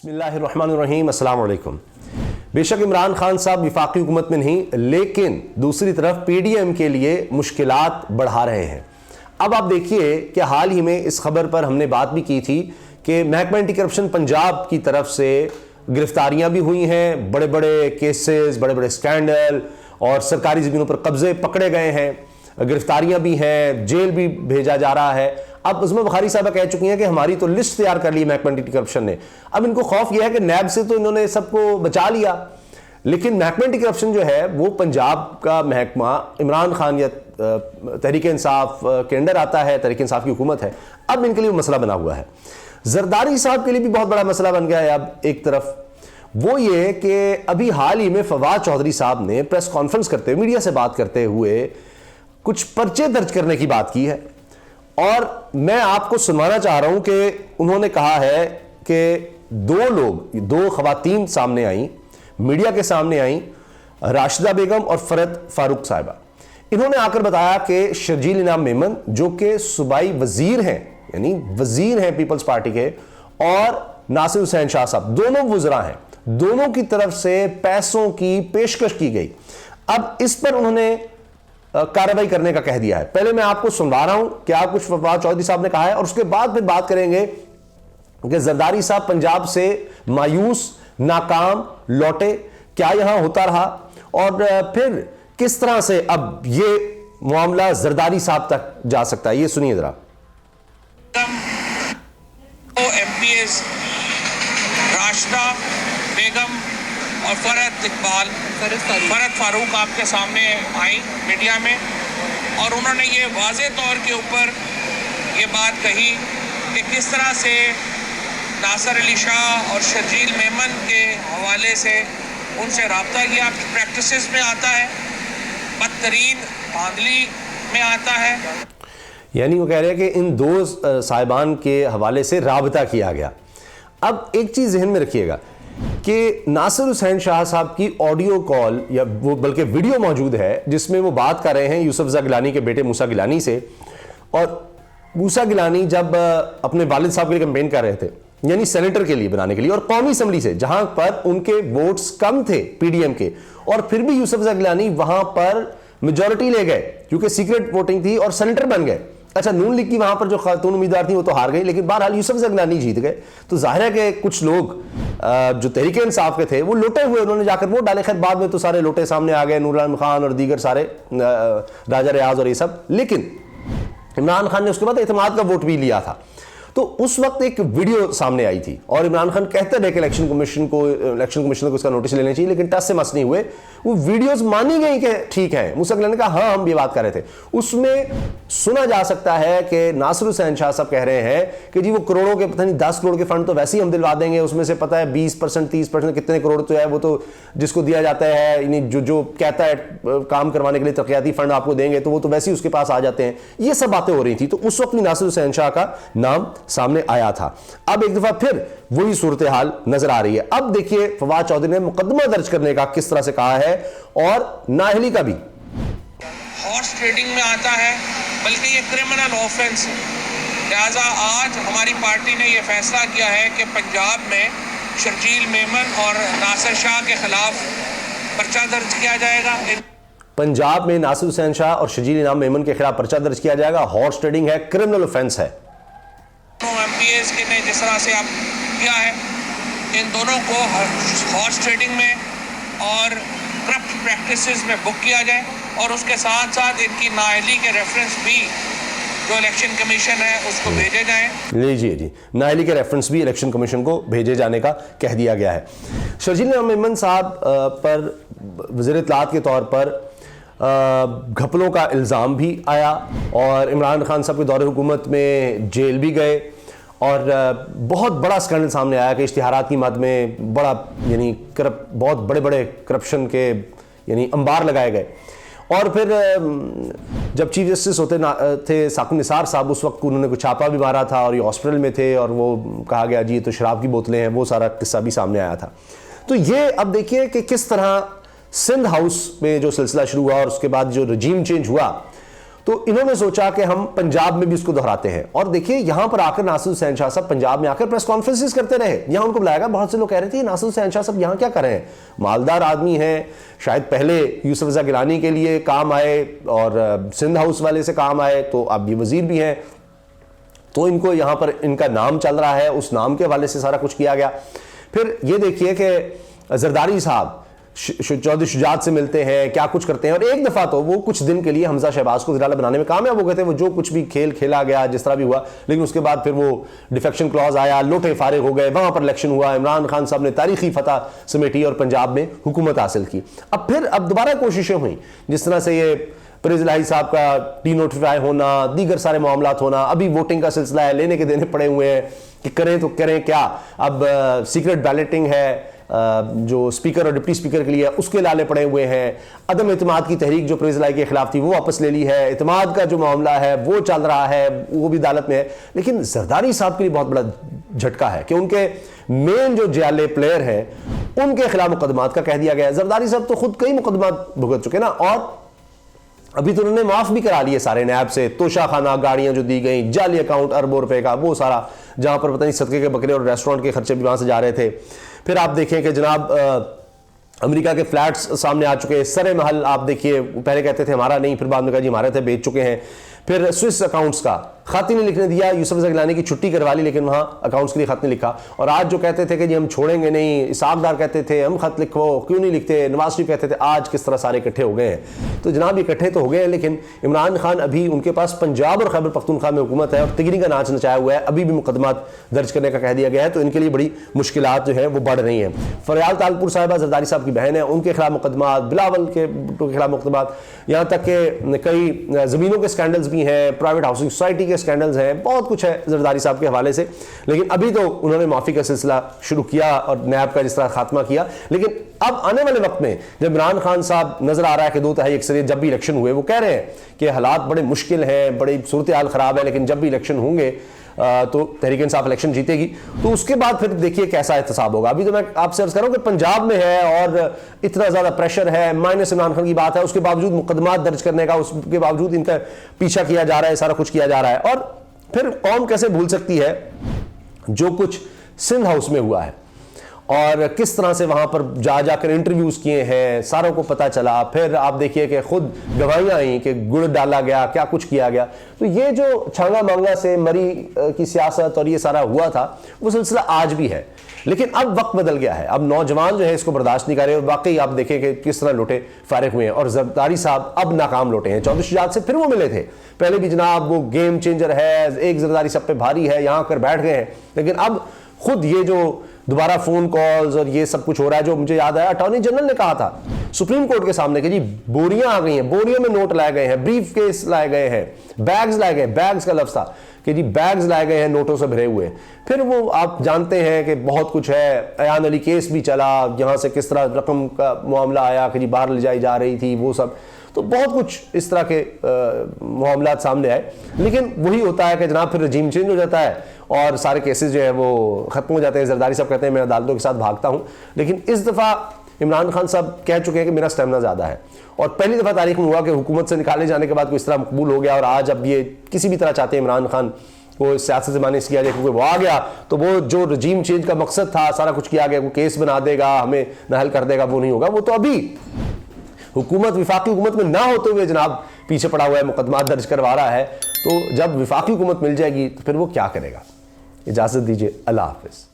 बिस्मिल्लाहिर्रहमानिर्रहीम, अस्सलाम वालेकुम। बेशक इमरान खान साहब वफाकी हुकूमत में नहीं, लेकिन दूसरी तरफ पीडीएम के लिए मुश्किलात बढ़ा रहे हैं। अब आप देखिए कि हाल ही में इस खबर पर हमने बात भी की थी कि महकमा एंटी करप्शन पंजाब की तरफ से गिरफ्तारियां भी हुई हैं, बड़े बड़े केसेस, बड़े बड़े स्कैंडल और सरकारी ज़मीनों पर कब्जे पकड़े गए हैं, गिरफ्तारियां भी हैं, जेल भी भेजा जा रहा है। अब उज़मा बुखारी साहबा कह चुकी हैं कि हमारी तो लिस्ट तैयार कर ली महकमा एंटी करप्शन ने। अब इनको खौफ यह है कि नैब से तो इन्होंने सबको बचा लिया, लेकिन महकमा एंटी करप्शन जो है वो पंजाब का महकमा इमरान खान या तहरीक इंसाफ के अंडर आता है, तहरीक इंसाफ की हुकूमत है। अब इनके लिए मसला बना हुआ है। जरदारी साहब के लिए भी बहुत बड़ा मसला बन गया है। अब एक तरफ वो ये कि अभी हाल ही में फवाद चौधरी साहब ने प्रेस कॉन्फ्रेंस करते हुए, मीडिया से बात करते हुए कुछ पर्चे दर्ज करने की बात की है, और मैं आपको सुनवाना चाह रहा हूं कि उन्होंने कहा है कि दो खवातीन सामने आई, मीडिया के सामने आई, राशिदा बेगम और फरद फारूक साहिबा। इन्होंने आकर बताया कि शर्जील इनाम मेमन जो कि सूबाई वजीर हैं, यानी वजीर हैं पीपल्स पार्टी के, और नासिर हुसैन शाह साहब दोनों वुज़रा हैं, दोनों की तरफ से पैसों की पेशकश की गई। अब इस पर उन्होंने कार्रवाई करने का कह दिया है। पहले मैं आपको सुनवा रहा हूं क्या कुछ फवाद चौधरी साहब ने कहा है, और उसके बाद फिर बात करेंगे कि जरदारी साहब पंजाब से मायूस, नाकाम लौटे, क्या यहां होता रहा, और फिर किस तरह से अब ये मामला जरदारी साहब तक जा सकता है। ये सुनिए जरा। एमपीएस राशिदा बेगम और फरद फारूक आपके सामने आई मीडिया में, और उन्होंने ये वाज़े तौर के ऊपर ये बात कही कि किस तरह से नासिर अली शाह और शर्जील मेमन के हवाले से उनसे रब्ता किया, प्रैक्टिसेस में आता है, बदतरीन धांधली में आता है। यानी वो कह रहे हैं कि इन दो साहिबान के हवाले से राबता किया गया। अब एक चीज़ जहन में रखिएगा कि नासिर हुसैन शाह साहब की ऑडियो कॉल या वो बल्कि वीडियो मौजूद है जिसमें वो बात कर रहे हैं यूसुफ गिलानी के बेटे मूसा गिलानी से, और मूसा गिलानी जब अपने वालिद साहब के लिए कैंपेन कर रहे थे, यानी सेनेटर के लिए बनाने के लिए, और कौमी असम्बली से जहां पर उनके वोट्स कम थे पीडीएम के, और फिर भी यूसुफ गिलानी वहां पर मेजॉरिटी ले गए क्योंकि सीक्रेट वोटिंग थी और सेनेटर बन गए। अच्छा, नून लीग की वहां पर जो खातून उम्मीदवार थी वो तो हार गई, लेकिन बहरहाल यूसुफ गिलानी जीत गए। तो जाहिर है कि कुछ लोग जो तहरीक इंसाफ के थे वो लौटे हुए, उन्होंने जाकर वोट डाले। खैर बाद में तो सारे लौटे सामने आ गए, नूर आलम खान और दीगर सारे, राजा रियाज और ये सब, लेकिन इमरान खान ने उसके बाद एतमाद का वोट भी लिया था। तो उस वक्त एक वीडियो सामने आई थी और इमरान खान कहते रहे कि इलेक्शन कमीशन को इसका नोटिस लेना चाहिए, लेकिन टस से मस नहीं हुए। वो वीडियोस मानी गई कि ठीक है, मूसा गिलानी ने कहा हाँ हम ये बात कर रहे थे। उसमें सुना जा सकता है कि नासिर हुसैन शाह साहब कह रहे हैं कि जी वो करोड़ों के, पता नहीं 10 करोड़ के फंड तो वैसे ही हम दिलवा देंगे, उसमें से पता है 20% 30% कितने करोड़ तो है वो तो जिसको दिया जाता है, जो कहता है काम करवाने के लिए तरक्याती फंड आपको देंगे, तो वो तो वैसे ही उसके पास आ जाते हैं। ये सब बातें हो रही थी, तो उस वक्त नासिर हुसैन शाह का नाम सामने आया था। अब एक दफा फिर वही सूरत हाल नजर आ रही है। अब देखिए फवाद चौधरी ने मुकदमा दर्ज करने का किस तरह से कहा है, और नाअहली का भी। हॉर्स ट्रेडिंग में आता है, बल्कि ये क्रिमिनल ऑफेंस है। लिहाजा आज हमारी पार्टी ने यह फैसला किया है कि पंजाब में शर्जील मेमन और नासिर शाह के खिलाफ पर्चा दर्ज किया जाएगा। पंजाब में नासिर हुसैन शाह और शर्जील इनाम मेमन के खिलाफ पर्चा दर्ज किया जाएगा। हॉर्स ट्रेडिंग है, क्रिमिनल ऑफेंस है। एमपीएस के ने जिस तरह से आप किया है, इन दोनों को हॉर्स ट्रेडिंग में और करप्ट प्रैक्टिसेस में बुक किया जाए, और उसके साथ साथ इनकी नाअहली के रेफरेंस भी जो इलेक्शन कमीशन है उसको भेजे जाएं। लीजिए जी, नाअहली के रेफरेंस भी इलेक्शन कमीशन को भेजे जाने का कह दिया गया है। शर्जील इनाम मेमन साहब पर वज़ीर इत्तलात के तौर पर घपलों का इल्ज़ाम भी आया, और इमरान खान साहब के दौरे हुकूमत में जेल भी गए, और बहुत बड़ा स्कैंडल सामने आया कि इश्तिहारात की मद में बड़ा यानी बहुत बड़े बड़े करप्शन के यानी अंबार लगाए गए। और फिर जब चीफ जस्टिस होते थे साकिब निसार साहब, उस वक्त उन्होंने कुछ छापा भी मारा था और ये हॉस्पिटल में थे, और वो कहा गया जी ये तो शराब की बोतलें हैं, वो सारा किस्सा भी सामने आया था। तो ये अब देखिए कि किस तरह सिंध हाउस में जो सिलसिला शुरू हुआ और उसके बाद जो रजीम चेंज हुआ, तो इन्होंने सोचा कि हम पंजाब में भी इसको दोहराते हैं। और देखिए यहां पर आकर नासिर हुसैन शाह साहब पंजाब में आकर प्रेस कॉन्फ्रेंसेस करते रहे, यहां उनको बुलाया गया। बहुत से लोग कह रहे थे नासिर हुसैन शाह साहब यहां क्या कर रहे हैं, मालदार आदमी हैं, शायद पहले यूसुफ रज़ा गिलानी के लिए काम आए और सिंध हाउस वाले से काम आए, तो अब ये वजीर भी हैं, तो इनको यहां पर इनका नाम चल रहा है, उस नाम के हवाले से सारा कुछ किया गया। फिर ये देखिए कि जरदारी साहब चौधरी शुजात से मिलते हैं, क्या कुछ करते हैं, और एक दफा तो वो कुछ दिन के लिए हमजा शहबाज को वज़ीर आला बनाने में कामयाब हो गए थे। वो जो कुछ भी खेल खेला गया, जिस तरह भी हुआ, लेकिन उसके बाद फिर वो डिफेक्शन क्लॉज आया, लोटे फारिग हो गए, वहां पर इलेक्शन हुआ, इमरान खान साहब ने तारीखी फतह समेटी और पंजाब में हुकूमत हासिल की। अब दोबारा कोशिशें हुई, जिस तरह से ये परवेज़ इलाही साहब का डी नोटिफाई होना, दीगर सारे मामलात होना, अभी वोटिंग का सिलसिला है, लेने के देने पड़े हुए हैं कि करें तो करें क्या। अब सीक्रेट बैलेटिंग है जो स्पीकर और डिप्टी स्पीकर के लिए, उसके लाले पड़े हुए हैं। अदम एतमाद की तहरीक जो परवेज़ इलाही के खिलाफ थी वो वापस ले ली है, एतमाद का जो मामला है वो चल रहा है, वो भी अदालत में है। लेकिन जरदारी साहब के लिए बहुत बड़ा झटका है कि उनके मेन जो जाले प्लेयर हैं उनके खिलाफ मुकदमात का कह दिया गया। जरदारी साहब तो खुद कई मुकदमात भुगत चुके ना, और अभी तो उन्होंने माफ भी करा लिए सारे नैब से, तोशाखाना, गाड़ियां जो दी गई, जाली अकाउंट अरबों रुपए का, वो सारा, जहां पर पता नहीं सदके के बकरे और रेस्टोरेंट के खर्चे भी वहां से जा रहे थे। फिर आप देखें कि जनाब अमेरिका के फ्लैट्स सामने आ चुके हैं, सरे महल आप देखिए, पहले कहते थे हमारा नहीं, फिर बाद में कहा जी हमारे थे, बेच चुके हैं। फिर स्विस अकाउंट्स का खत ही नहीं लिखने दिया, यूसुफ रज़ा गिलानी की छुट्टी करवा ली, लेकिन वहां अकाउंट्स के लिए खत नहीं लिखा। और आज जो कहते थे कि जी हम छोड़ेंगे नहीं, इसाकदार कहते थे हम खत लिखो, क्यों नहीं लिखते, नवाज शरीफ कहते थे, आज किस तरह सारे इकट्ठे हो गए हैं। तो जनाब इकट्ठे तो हो गए हैं, लेकिन इमरान खान अभी उनके पास पंजाब और खैबर पख्तूनख्वा में हुकूमत है और तिगरी का नाच नचाया हुआ है, अभी भी मुकदमात दर्ज करने का कह दिया गया है। तो इनके लिए बड़ी मुश्किलात जो है वो बढ़ रही हैं। फरियाल तालपुर साहिबा जरदारी साहब की बहन है, उनके खिलाफ मुकदमात, बिलावल के खिलाफ मुकदमात, यहाँ तक के कई ज़मीनों के स्कैंडल्स भी हैं, प्राइवेट हाउसिंग सोसाइटी के स्कैंडल्स हैं, बहुत कुछ है जरदारी साहब के हवाले से। लेकिन अभी तो उन्होंने माफी का सिलसिला शुरू किया और नैब का जिस तरह खात्मा किया। लेकिन अब आने वाले वक्त में जब इमरान खान साहब नजर आ रहा है कि 2 तिहाई अक्सरियत, जब भी इलेक्शन हुए, वो कह रहे हैं कि हालात बड़े मुश्किल हैं, बड़ी सूरत हाल खराब है, लेकिन जब भी इलेक्शन होंगे तो तहरीक इंसाफ इलेक्शन जीतेगी। तो उसके बाद फिर देखिए कैसा एहतसाब होगा। अभी तो मैं आपसे अर्ज कर रहा हूं कि पंजाब में है और इतना ज्यादा प्रेशर है, माइनस इमरान खान की बात है, उसके बावजूद मुकदमात दर्ज करने का, उसके बावजूद इनका पीछा किया जा रहा है, सारा कुछ किया जा रहा है। और फिर कौम कैसे भूल सकती है जो कुछ सिंध हाउस में हुआ है और किस तरह से वहां पर जाकर इंटरव्यूज किए हैं, सारों को पता चला। फिर आप देखिए कि खुद गवाहियां आई कि गुड़ डाला गया, क्या कुछ किया गया। तो ये जो छांगा मांगा से मरी की सियासत और ये सारा हुआ था, वो सिलसिला आज भी है। लेकिन अब वक्त बदल गया है, अब नौजवान जो है इसको बर्दाश्त नहीं कर रहे और वाकई आप देखें कि किस तरह लुटे फारिग हुए हैं। और जरदारी साहब अब नाकाम लौटे हैं। चौधरी शुजात से फिर वो मिले थे, पहले भी जनाब वो गेम चेंजर है, एक जरदारी सब पे भारी है, यहां कर बैठ गए हैं। लेकिन अब खुद ये जो दोबारा फोन कॉल्स और ये सब कुछ हो रहा है, जो मुझे याद आया अटॉर्नी जनरल ने कहा था सुप्रीम कोर्ट के सामने कि जी बोरियां आ गई हैं, बोरियों में नोट लाए गए हैं, ब्रीफ केस लाए गए हैं, बैग्स लाए गए, बैग्स का लफ्ज था कि जी बैग्स लाए गए हैं नोटों से भरे हुए। फिर वो आप जानते हैं कि बहुत कुछ है, अयान अली केस भी चला, यहाँ से किस तरह रकम का मामला आया कि जी बाहर ले जाई जा रही थी, वो सब। तो बहुत कुछ इस तरह के मामलात सामने आए। लेकिन वही होता है कि जनाब फिर रजीम चेंज हो जाता है और सारे केसेस जो है वो खत्म हो जाते हैं। जरदारी साहब कहते हैं मैं अदालतों के साथ भागता हूँ, लेकिन इस दफ़ा इमरान खान साहब कह चुके हैं कि मेरा स्टेमिना ज़्यादा है। और पहली दफ़ा तारीख में हुआ कि हुकूमत से निकाले जाने के बाद कोई इस तरह मकबूल हो गया। और आज अब ये किसी भी तरह चाहते हैं इमरान खान को सियासत से मानिस किया जाए, क्योंकि वो आ गया तो वो जो रजीम चेंज का मकसद था सारा कुछ किया गया। वो केस बना देगा, हमें नाहल कर देगा, वो नहीं होगा। वो तो अभी हुकूमत विफाकी हुकूमत में ना होते हुए जनाब पीछे पड़ा हुआ है, मुकदमात दर्ज करवा रहा है। तो जब विफाकी हुकूमत मिल जाएगी तो फिर वो क्या करेगा। इजाज़त दीजिए, अल्लाह हाफिज़।